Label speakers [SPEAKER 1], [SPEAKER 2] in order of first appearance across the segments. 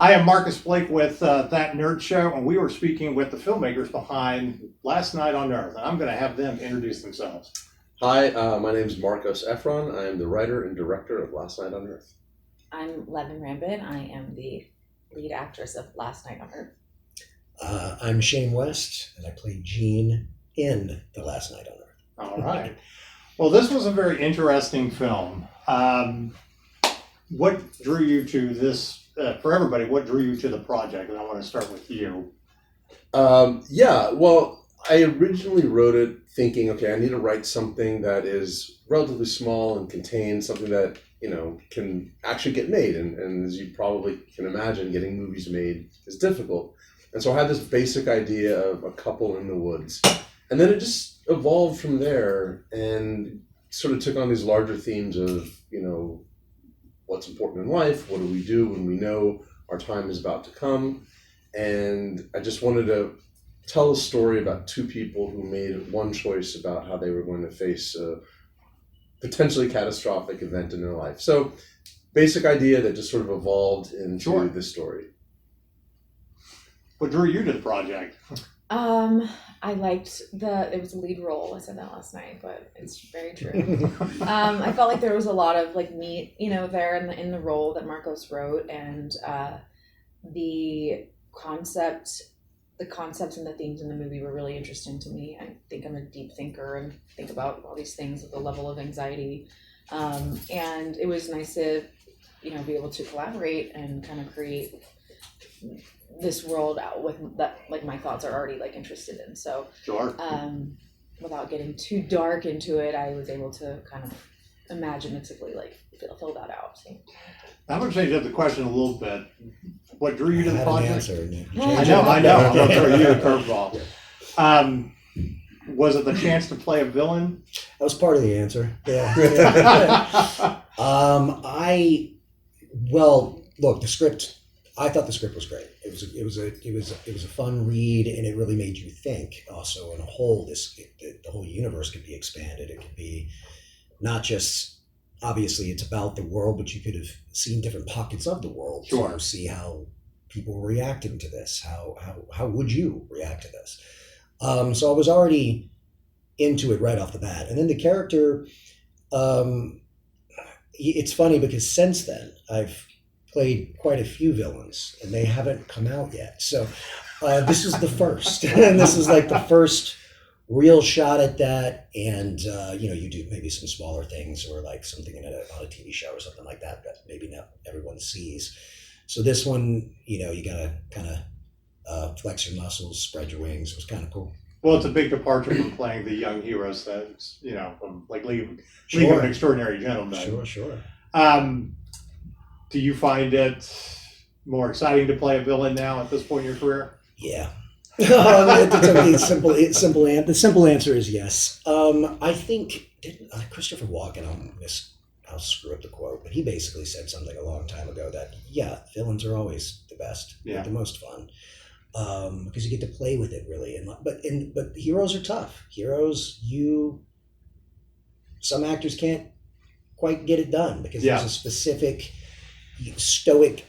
[SPEAKER 1] I am Marcus Blake with That Nerd Show, and we were speaking with the filmmakers behind Last Night on Earth, and I'm going to have them introduce themselves.
[SPEAKER 2] Hi, my name is Marcos Efron. I am the writer and director of Last Night on Earth.
[SPEAKER 3] I'm Leven Rambin. I am the lead actress of Last Night on Earth.
[SPEAKER 4] I'm Shane West, and I play Gene in The Last Night on Earth.
[SPEAKER 1] All right. Well, this was a very interesting film. What drew you to this? For everybody, what drew you to the project? And I want to start with you.
[SPEAKER 2] Well, I originally wrote it thinking, okay, I need to write something that is relatively small and contained, something that, can actually get made. And as you probably can imagine, getting movies made is difficult. And so I had this basic idea of a couple in the woods. And then it just evolved from there and sort of took on these larger themes of, what's important in life, what do we do when we know our time is about to come. And I just wanted to tell a story about two people who made one choice about how they were going to face a potentially catastrophic event in their life. So basic idea that just sort of evolved into this story.
[SPEAKER 1] What drew you to the project?
[SPEAKER 3] I liked it was a lead role. I said that last night, but it's very true. I felt like there was a lot of meat, there in the role that Marcos wrote, and the concepts and the themes in the movie were really interesting to me. I think I'm a deep thinker and think about all these things with a level of anxiety, and it was nice to, be able to collaborate and kind of create this world out with that, my thoughts are already interested in. So without getting too dark into it, I was able to kind of imaginatively fill that out. So.
[SPEAKER 1] I'm going to change up the question a little bit. What drew you to the project?
[SPEAKER 4] I
[SPEAKER 1] know. I'm going to throw you a curveball. Was it the chance to play a villain?
[SPEAKER 4] That was part of the answer. Yeah. Look, the script. I thought the script was great. It was a fun read, and it really made you think. Also, in a whole, the whole universe could be expanded. It could be not just, obviously it's about the world, but you could have seen different pockets of the world to see how people were reacting to this. How would you react to this? So I was already into it right off the bat, and then the character. It's funny because since then I've played quite a few villains, and they haven't come out yet. So this is the first, and this is the first real shot at that. And you do maybe some smaller things or something on a TV show or something like that maybe not everyone sees. So this one, you gotta kind of flex your muscles, spread your wings. It was kind of cool.
[SPEAKER 1] Well, it's a big departure from playing the young heroes that's from League of Extraordinary Gentlemen.
[SPEAKER 4] Sure.
[SPEAKER 1] Do you find it more exciting to play a villain now at this point in your career?
[SPEAKER 4] Yeah. The simple answer is yes. I think Christopher Walken, I'll screw up the quote, but he basically said something a long time ago that, villains are always the best, the most fun, because you get to play with it really. But heroes are tough. Heroes, some actors can't quite get it done because there's a specific stoic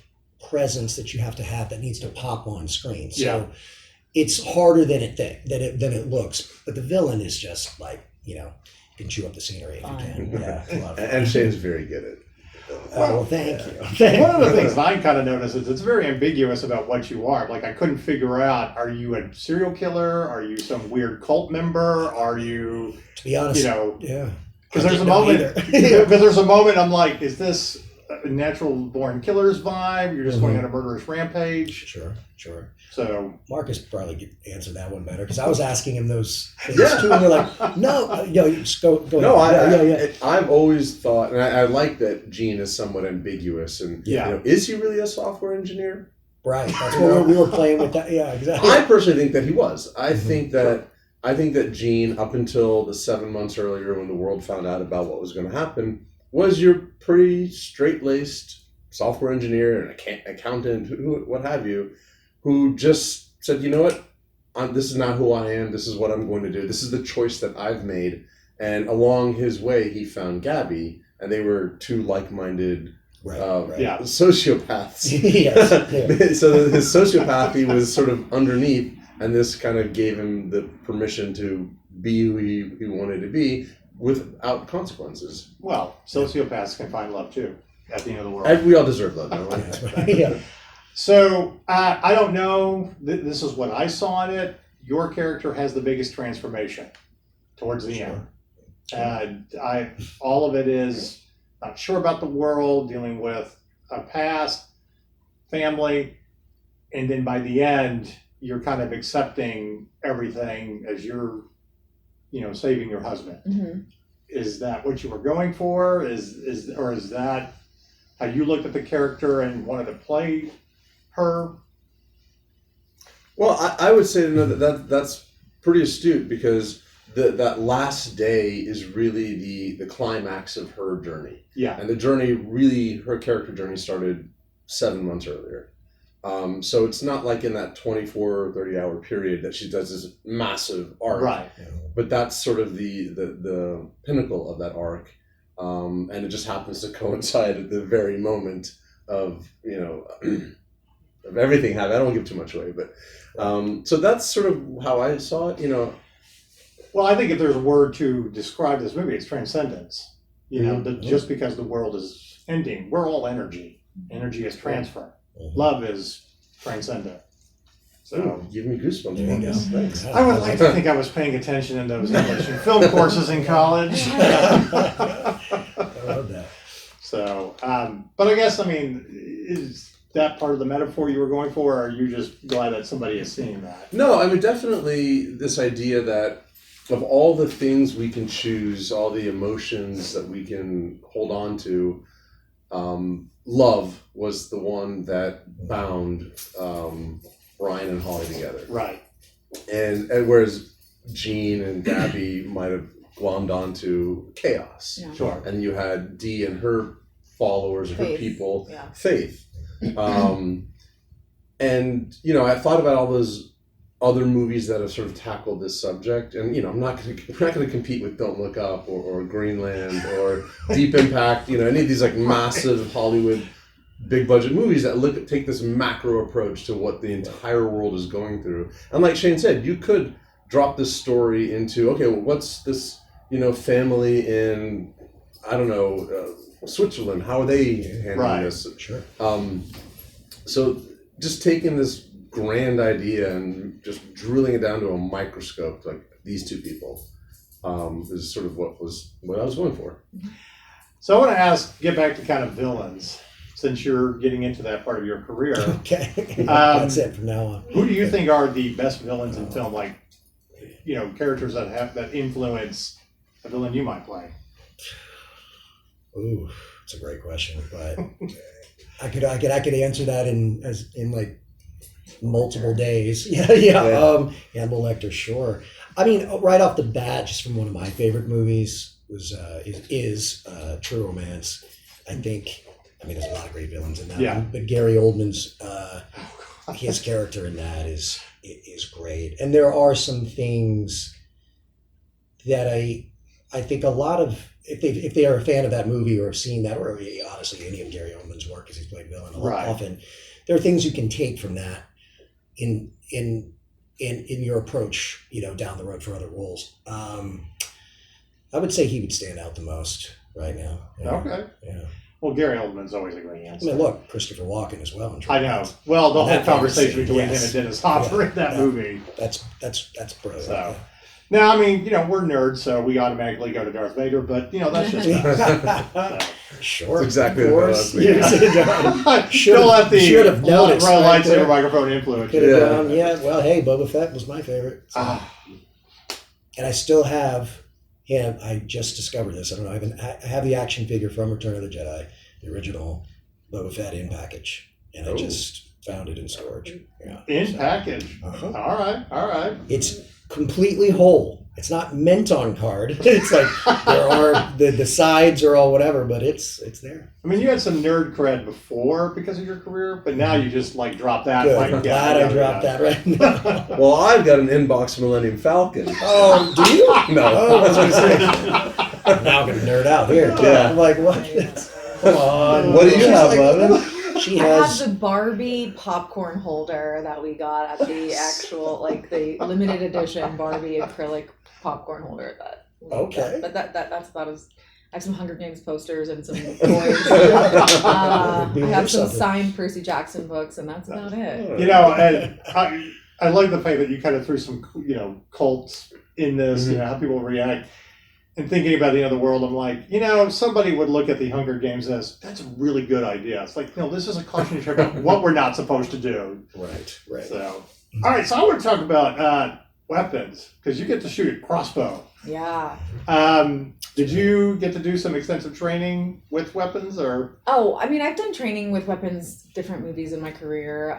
[SPEAKER 4] presence that you have to have that needs to pop on screen. So it's harder than it looks. But the villain is just you can chew up the scenery if you can. Yeah,
[SPEAKER 2] and Shane's very good at it.
[SPEAKER 4] Well, thank you.
[SPEAKER 1] One of the things I kind of noticed is it's very ambiguous about what you are. I couldn't figure out, are you a serial killer? Are you some weird cult member? Are you,
[SPEAKER 4] to be honest,
[SPEAKER 1] because there's a moment I'm like, is this a natural born killer's vibe? You're just going on a murderous rampage?
[SPEAKER 4] Sure.
[SPEAKER 1] So
[SPEAKER 4] Marcus probably could answer that one better because I was asking him those things too, and you're like, no, just go.
[SPEAKER 2] No, I've always thought, and I like that Gene is somewhat ambiguous, and is he really a software engineer?
[SPEAKER 4] Right. That's what we were playing with. That. Yeah, exactly.
[SPEAKER 2] I personally think that he was. I think that Gene, up until the 7 months earlier when the world found out about what was going to happen, was your pretty straight-laced software engineer and accountant, what have you, who just said, you know what, this is not who I am, this is what I'm going to do, this is the choice that I've made. And along his way, he found Gabby, and they were two like-minded
[SPEAKER 4] Right.
[SPEAKER 1] Yeah.
[SPEAKER 2] sociopaths.
[SPEAKER 4] Yes. Yeah.
[SPEAKER 2] So his sociopathy was sort of underneath, and this kind of gave him the permission to be who he wanted to be without consequences.
[SPEAKER 1] Well, sociopaths can find love too at the end of the world.
[SPEAKER 2] And we all deserve love, don't we?
[SPEAKER 4] Yeah.
[SPEAKER 1] So I don't know. This is what I saw in it. Your character has the biggest transformation towards the end. All of it is not sure about the world, dealing with a past, family, and then by the end, you're kind of accepting everything as you're, saving your husband.
[SPEAKER 3] Mm-hmm.
[SPEAKER 1] Is that what you were going for? Is that how you looked at the character and wanted to play her?
[SPEAKER 2] Well, I would say that's pretty astute, because that last day is really the climax of her journey.
[SPEAKER 1] Yeah.
[SPEAKER 2] And the journey really, her character journey started 7 months earlier. So it's not like in that 24 or 30 hour period that she does this massive arc.
[SPEAKER 1] Right.
[SPEAKER 2] But that's sort of the pinnacle of that arc. And it just happens to coincide at the very moment of, of everything happening. I don't want to give too much away, but so that's sort of how I saw it,
[SPEAKER 1] Well, I think if there's a word to describe this movie, it's transcendence.
[SPEAKER 2] Mm-hmm.
[SPEAKER 1] Just because the world is ending, we're all energy. Energy is transfer.
[SPEAKER 4] Mhm.
[SPEAKER 1] Love is transcendent. So
[SPEAKER 2] Ooh, give me goosebumps.
[SPEAKER 4] There you go.
[SPEAKER 2] Marcus. Thanks.
[SPEAKER 1] I would like to think I was paying attention in those English and film courses in college.
[SPEAKER 4] I love that.
[SPEAKER 1] So, but I guess, is that part of the metaphor you were going for, or are you just glad that somebody is seeing that?
[SPEAKER 2] No, definitely this idea that of all the things we can choose, all the emotions that we can hold on to, love was the one that bound Brian and Holly together.
[SPEAKER 1] Right.
[SPEAKER 2] And whereas Jean and Gabby might have glommed onto chaos.
[SPEAKER 3] Yeah.
[SPEAKER 1] Sure.
[SPEAKER 2] And you had Dee and her followers, her
[SPEAKER 3] Faith.
[SPEAKER 2] people,
[SPEAKER 3] Yeah.
[SPEAKER 2] faith. And, I thought about all those other movies that have sort of tackled this subject, and we're not going to compete with Don't Look Up or Greenland or Deep Impact, any of these like massive Hollywood big budget movies that take this macro approach to what the entire world is going through. And like Shane said, you could drop this story into, okay, well, what's this family in, I don't know, Switzerland, how are they handling this?
[SPEAKER 4] Sure.
[SPEAKER 2] So just taking this grand idea and just drilling it down to a microscope, like these two people, is sort of what I was going for.
[SPEAKER 1] So I want to get back to kind of villains, since you're getting into that part of your career.
[SPEAKER 4] Okay. That's it from now on.
[SPEAKER 1] Who do you think are the best villains in film? Like, characters that influence a villain you might play.
[SPEAKER 4] Ooh, it's a great question, but I could answer that in like multiple days. Yeah. Hannibal Lecter, sure. Right off the bat, just from one of my favorite movies is True Romance. I think. There's a lot of great villains in that one, but Gary Oldman's his character in that is great. And there are some things that I think a lot of, if they are a fan of that movie or have seen that, or honestly any of Gary Oldman's work, because he's played villain often, there are things you can take from that in your approach, down the road for other roles. I would say he would stand out the most right now. Yeah.
[SPEAKER 1] Okay.
[SPEAKER 4] Yeah.
[SPEAKER 1] Well, Gary Oldman's always a great answer.
[SPEAKER 4] Look, Christopher Walken as well.
[SPEAKER 1] I know. Well, the whole conversation between him and Dennis Hopper in that movie.
[SPEAKER 4] That's brilliant.
[SPEAKER 1] So, now, we're nerds, so we automatically go to Darth Vader, but, that's just us. So.
[SPEAKER 2] That's
[SPEAKER 4] Sure.
[SPEAKER 2] exactly
[SPEAKER 4] of
[SPEAKER 2] what I
[SPEAKER 4] course.
[SPEAKER 2] was thinking.
[SPEAKER 1] Don't let the
[SPEAKER 4] should have noticed
[SPEAKER 1] row
[SPEAKER 4] right
[SPEAKER 1] lightsaber
[SPEAKER 4] there.
[SPEAKER 1] microphone influence you.
[SPEAKER 4] Well, hey, Boba Fett was my favorite. So. And I still have him. I just discovered this. I don't know. I have the action figure from Return of the Jedi, the original Boba Fett in package, and I just found it in storage. Yeah.
[SPEAKER 1] In package.
[SPEAKER 4] Uh-huh.
[SPEAKER 1] All right.
[SPEAKER 4] It's completely whole. It's not meant on card. It's like there are the sides are all whatever, but it's there.
[SPEAKER 1] You had some nerd cred before because of your career, but now you just drop that.
[SPEAKER 4] Good. I'm glad I dropped that right now.
[SPEAKER 2] Well, I've got an inbox Millennium Falcon.
[SPEAKER 4] Oh, do you?
[SPEAKER 2] No.
[SPEAKER 4] Oh, I was going to say. Now I'm going to nerd out here.
[SPEAKER 2] Yeah.
[SPEAKER 4] I'm like, what? Come on.
[SPEAKER 2] What do you
[SPEAKER 4] She's
[SPEAKER 2] have,
[SPEAKER 4] like,
[SPEAKER 2] Leven?
[SPEAKER 4] She
[SPEAKER 3] I have
[SPEAKER 4] has.
[SPEAKER 3] the Barbie popcorn holder that we got at the actual, like the limited edition Barbie acrylic popcorn holder.
[SPEAKER 4] Okay.
[SPEAKER 3] But that's about as. I have some Hunger Games posters and some toys. I have some signed Percy Jackson books, and that's about it.
[SPEAKER 1] You know, and I like the fact that you kind of threw some, you know, cults in this, you know, how people react. And thinking about the other world, I'm like, you know, somebody would look at the Hunger Games as, that's a really good idea. It's like, no, this is a cautionary tale about what we're not supposed to do.
[SPEAKER 4] Right.
[SPEAKER 1] So, all right, so I want to talk about weapons, because you get to shoot a crossbow.
[SPEAKER 3] Yeah.
[SPEAKER 1] Did you get to do some extensive training with weapons, or?
[SPEAKER 3] Oh, I mean, I've done training with weapons, different movies in my career.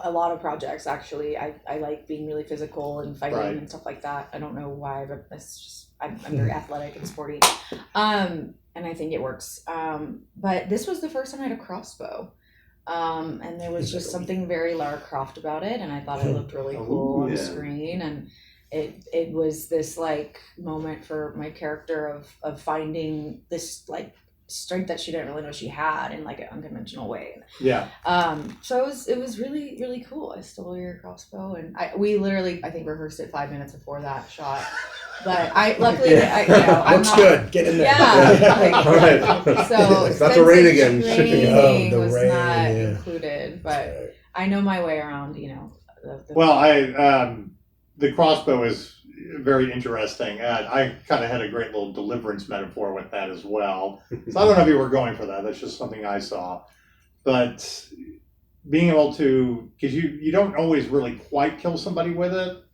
[SPEAKER 3] A lot of projects, actually. I like being really physical and fighting and stuff like that. I don't know why, but it's just, I'm very athletic and sporty. And I think it works. But this was the first time I had a crossbow. And there was just something very Lara Croft about it, and I thought it looked really cool on the screen. And it was this like moment for my character of finding this like strength that she didn't really know she had in like an unconventional way.
[SPEAKER 1] Yeah.
[SPEAKER 3] So it was really, really cool. I stole your crossbow, and we literally, I think, rehearsed it 5 minutes before that shot. But luckily, I'm
[SPEAKER 4] Looks
[SPEAKER 3] not,
[SPEAKER 4] good. Get in there.
[SPEAKER 3] Yeah.
[SPEAKER 2] All right.
[SPEAKER 3] So
[SPEAKER 2] It's not the rain again.
[SPEAKER 3] Training
[SPEAKER 4] the
[SPEAKER 3] was
[SPEAKER 4] rain,
[SPEAKER 3] not
[SPEAKER 4] yeah.
[SPEAKER 3] included, but I know my way around. You know.
[SPEAKER 1] Well, the crossbow is very interesting. I kind of had a great little deliverance metaphor with that as well. So I don't know if you were going for that. That's just something I saw. But being able to, because you don't always really quite kill somebody with it.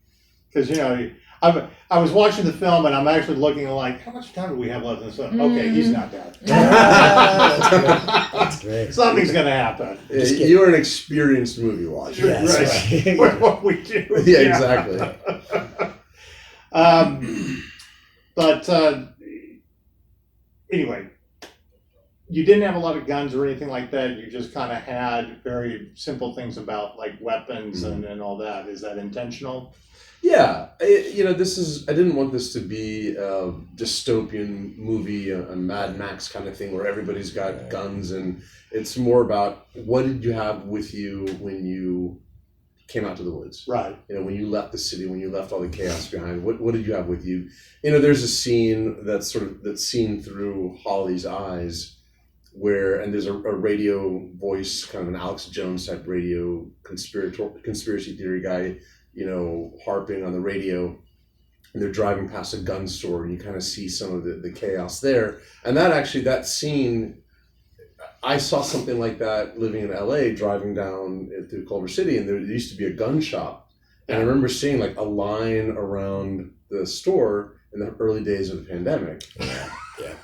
[SPEAKER 1] Because, you know, I was watching the film and I'm actually looking like, how much time do we have left in this film? Okay, he's not dead.
[SPEAKER 4] That's great.
[SPEAKER 1] Something's going to happen.
[SPEAKER 2] You're an experienced movie watcher.
[SPEAKER 4] Yes, right.
[SPEAKER 1] With what we do.
[SPEAKER 2] Yeah, exactly.
[SPEAKER 1] But anyway, you didn't have a lot of guns or anything like that. You just kind of had very simple things about like weapons and all that. Is that intentional?
[SPEAKER 2] Yeah, I didn't want this to be a dystopian movie, a Mad Max kind of thing where everybody's got guns, and it's more about what did you have with you when you came out to the woods.
[SPEAKER 1] Right.
[SPEAKER 2] You know, when you left the city, when you left all the chaos behind, what did you have with you? You know, there's a scene that's seen through Holly's eyes and there's a radio voice, kind of an Alex Jones type radio conspiracy theory guy, you know, harping on the radio, and they're driving past a gun store, and you kind of see some of the chaos there. And that scene, I saw something like that living in LA, driving down through Culver City, and there used to be a gun shop. And I remember seeing like a line around the store in the early days of the pandemic.
[SPEAKER 4] Yeah.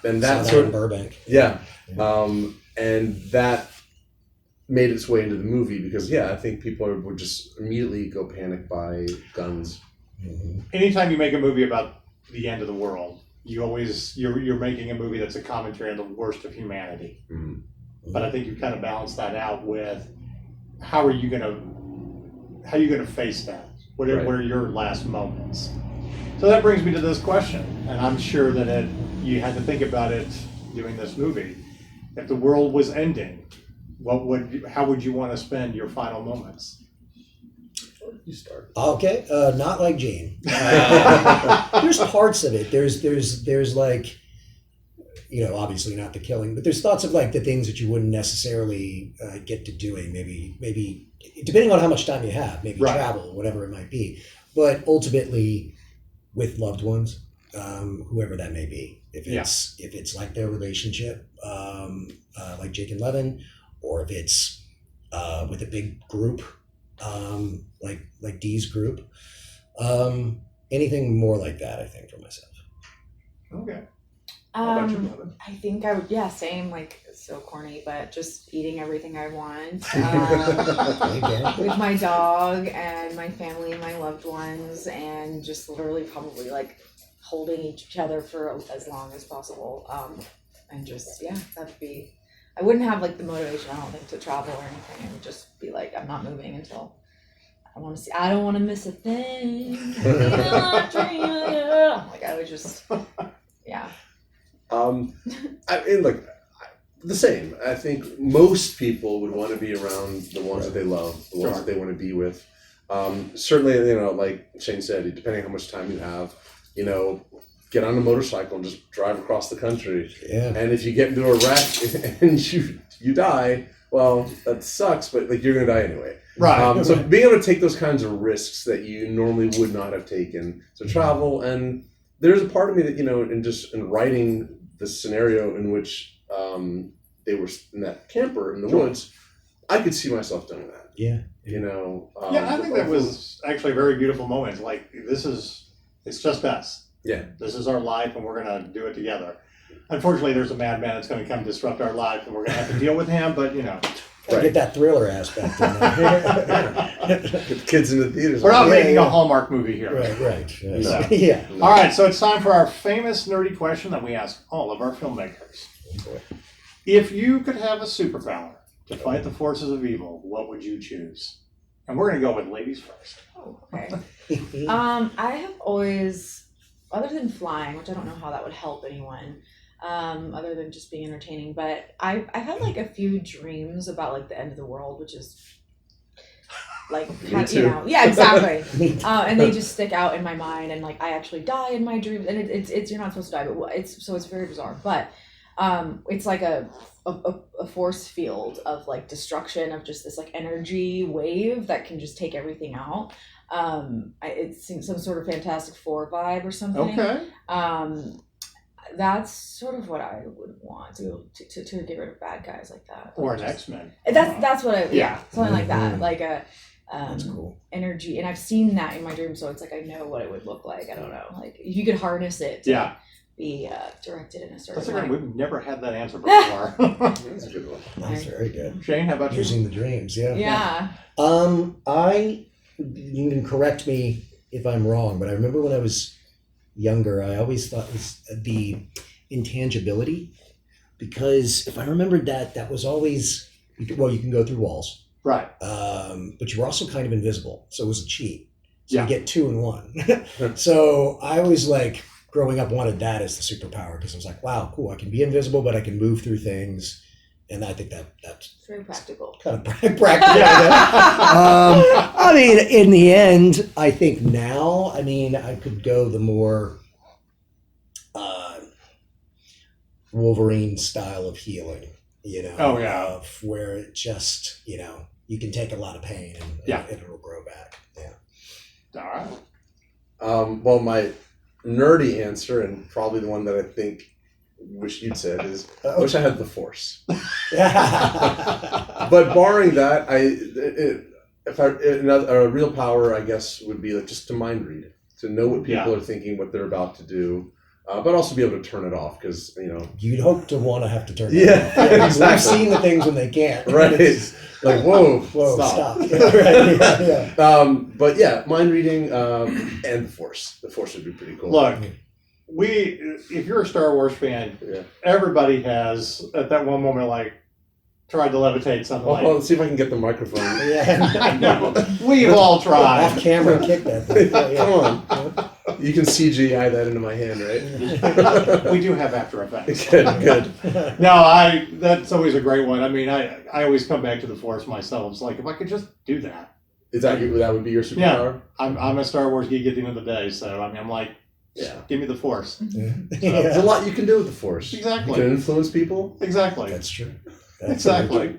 [SPEAKER 2] And
[SPEAKER 4] that's in Burbank.
[SPEAKER 2] Yeah. And that made its way into the movie because, I think people would just immediately go panic buy guns.
[SPEAKER 4] Mm-hmm.
[SPEAKER 1] Anytime you make a movie about the end of the world, you're making a movie that's a commentary on the worst of humanity.
[SPEAKER 2] Mm-hmm.
[SPEAKER 1] But I think you kind of balance that out with how are you gonna face that? What are your last moments? So that brings me to this question, and I'm sure that you had to think about it doing this movie. If the world was ending, how would you want to spend your final moments?
[SPEAKER 2] You start.
[SPEAKER 4] Okay, not like Gene. There's parts of it. There's like, you know, obviously not the killing, but there's thoughts of like the things that you wouldn't necessarily get to doing. Maybe depending on how much time you have, maybe travel, whatever it might be. But ultimately, with loved ones, whoever that may be, if it's like their relationship, like Jake and Leven, or if it's with a big group, like Dee's group, anything more like that, I think, for myself.
[SPEAKER 1] Okay. How about you, Leven?
[SPEAKER 3] I think I would, same, like, it's so corny, but just eating everything I want with my dog and my family and my loved ones, and just literally probably like holding each other for as long as possible. And just, that'd be, I wouldn't have like the motivation, I don't think, to travel or anything. It would just be like, I'm not moving until I don't want to miss a thing. Like, I would just,
[SPEAKER 2] I mean, look, the same. I think most people would want to be around the ones that they love, the ones that they want to be with. Certainly, like Shane said, depending on how much time you have, get on a motorcycle and just drive across the country.
[SPEAKER 4] Yeah.
[SPEAKER 2] And if you get into a wreck and you die, well, that sucks, but like you're gonna die anyway.
[SPEAKER 1] Right.
[SPEAKER 2] So being able to take those kinds of risks that you normally would not have taken to travel, and there's a part of me that in writing the scenario in which they were in that camper in the woods, I could see myself doing that.
[SPEAKER 4] Yeah.
[SPEAKER 1] I think that was actually a very beautiful moment. Like, it's just us.
[SPEAKER 2] Yeah.
[SPEAKER 1] This is our life, and we're going to do it together. Unfortunately, there's a madman that's going to come disrupt our life, and we're going to have to deal with him, but,
[SPEAKER 4] Gotta get that thriller aspect in there.
[SPEAKER 2] Get the kids in the theaters.
[SPEAKER 1] We're not making a Hallmark movie here.
[SPEAKER 4] Right.
[SPEAKER 1] No.
[SPEAKER 4] Yeah.
[SPEAKER 1] All right, so it's time for our famous nerdy question that we ask all of our filmmakers. If you could have a superpower to fight the forces of evil, what would you choose? And we're going to go with ladies first.
[SPEAKER 3] Oh, okay. I have always, other than flying, which I don't know how that would help anyone, other than just being entertaining, but I've had like a few dreams about like the end of the world, which is like, yeah, exactly. And they just stick out in my mind, and like I actually die in my dreams, and it's you're not supposed to die, but it's very bizarre. But it's like a force field of like destruction, of just this like energy wave that can just take everything out. It's some sort of Fantastic Four vibe or something.
[SPEAKER 1] Okay.
[SPEAKER 3] That's sort of what I would want to get rid of bad guys like that.
[SPEAKER 1] Or an X-Men.
[SPEAKER 3] That's what I
[SPEAKER 1] Yeah.
[SPEAKER 3] something like that, like a
[SPEAKER 4] That's cool.
[SPEAKER 3] energy, and I've seen that in my dreams, so it's like I know what it would look like. I don't know, like if you could harness it to be directed in a certain
[SPEAKER 1] That's
[SPEAKER 3] way.
[SPEAKER 1] okay. We've never had that answer before.
[SPEAKER 2] That's a good one.
[SPEAKER 4] That's very good.
[SPEAKER 1] Shane, how about you?
[SPEAKER 4] Using the dreams, yeah.
[SPEAKER 3] Yeah.
[SPEAKER 4] You can correct me if I'm wrong, but I remember when I was younger, I always thought it was the intangibility, because if I remembered that was always, you can go through walls,
[SPEAKER 1] Right.
[SPEAKER 4] but you were also kind of invisible, so it was a cheat. So
[SPEAKER 1] Yeah.
[SPEAKER 4] you get 2 in 1. So I always growing up wanted that as the superpower, because I was like, wow, cool, I can be invisible, but I can move through things. And I think that's
[SPEAKER 3] It's very practical.
[SPEAKER 4] kind of practical. I mean, in the end, I think now, I could go the more Wolverine style of healing,
[SPEAKER 1] Oh, yeah.
[SPEAKER 4] of where it just, you can take a lot of pain and it'll grow back. Yeah.
[SPEAKER 1] All right.
[SPEAKER 2] Well, my nerdy answer, and probably the one that I think wish you'd said, is I wish I had the Force. But barring that, a real power, I guess, would be just to mind read, to know what people are thinking, what they're about to do, but also be able to turn it off, because
[SPEAKER 4] You'd hope to want to have to turn
[SPEAKER 2] Yeah,
[SPEAKER 4] it off. Yeah,
[SPEAKER 2] exactly.
[SPEAKER 4] We've seen the things when they can't.
[SPEAKER 2] right, like whoa,
[SPEAKER 4] Stop. Right, yeah.
[SPEAKER 2] But yeah, mind reading and the Force. The Force would be pretty cool.
[SPEAKER 1] Look, if you're a Star Wars fan, everybody has at that one moment tried to levitate something
[SPEAKER 2] Well, let's see if I can get the microphone.
[SPEAKER 1] I know. We've all
[SPEAKER 4] Off
[SPEAKER 1] tried.
[SPEAKER 4] camera, kick that thing.
[SPEAKER 2] Come on. You can CGI that into my hand, right?
[SPEAKER 1] We do have After Effects.
[SPEAKER 2] Good.
[SPEAKER 1] No, that's always a great one. I always come back to the Force myself. It's like, if I could just do that.
[SPEAKER 2] That would be your superpower?
[SPEAKER 1] I'm a Star Wars geek at the end of the day, so I'm like, give me the Force.
[SPEAKER 4] Yeah.
[SPEAKER 2] There's a lot you can do with the Force.
[SPEAKER 1] Exactly.
[SPEAKER 2] You can influence people.
[SPEAKER 1] Exactly.
[SPEAKER 4] That's true.
[SPEAKER 1] Exactly.